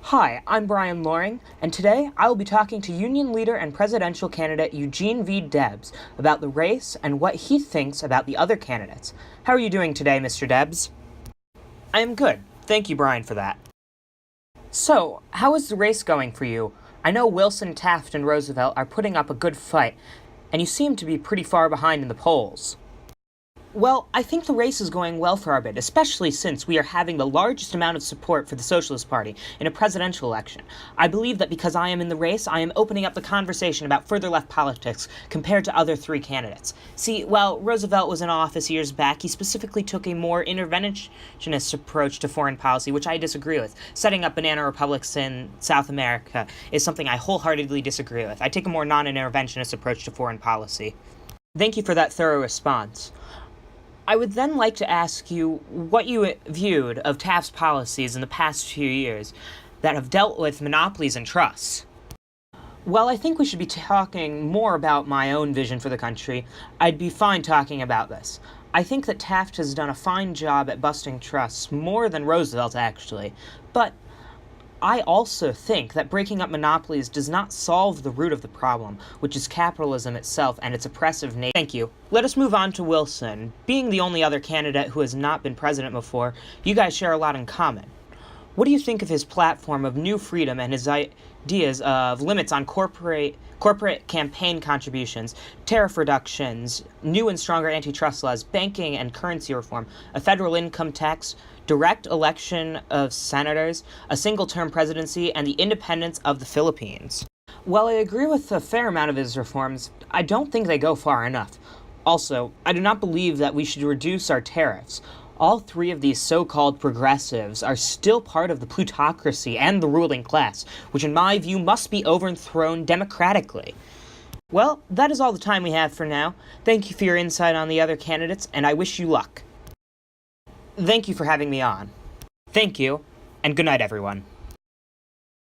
Hi, I'm Brian Loring, and today I will be talking to Union leader and presidential candidate Eugene V. Debs about the race and what he thinks about the other candidates. How are you doing today, Mr. Debs? I am good. Thank you, Brian, for that. So, how is the race going for you? I know Wilson, Taft, and Roosevelt are putting up a good fight, and you seem to be pretty far behind in the polls. Well, I think the race is going well for our bid, especially since we are having the largest amount of support for the Socialist Party in a presidential election. I believe that because I am in the race, I am opening up the conversation about further left politics compared to other three candidates. See, while Roosevelt was in office years back, he specifically took a more interventionist approach to foreign policy, which I disagree with. Setting up banana republics in South America is something I wholeheartedly disagree with. I take a more non-interventionist approach to foreign policy. Thank you for that thorough response. I would then like to ask you what you viewed of Taft's policies in the past few years that have dealt with monopolies and trusts. Well, I think we should be talking more about my own vision for the country. I'd be fine talking about this. I think that Taft has done a fine job at busting trusts, more than Roosevelt actually, but I also think that breaking up monopolies does not solve the root of the problem, which is capitalism itself and its oppressive nature. Thank you. Let us move on to Wilson. Being the only other candidate who has not been president before, you guys share a lot in common. What do you think of his platform of new freedom and his ideas of limits on corporate campaign contributions, tariff reductions, new and stronger antitrust laws, banking and currency reform, a federal income tax, direct election of senators, a single-term presidency, and the independence of the Philippines? While I agree with a fair amount of his reforms, I don't think they go far enough. Also, I do not believe that we should reduce our tariffs. All three of these so-called progressives are still part of the plutocracy and the ruling class, which in my view must be overthrown democratically. Well, that is all the time we have for now. Thank you for your insight on the other candidates, and I wish you luck. Thank you for having me on. Thank you, and good night, everyone.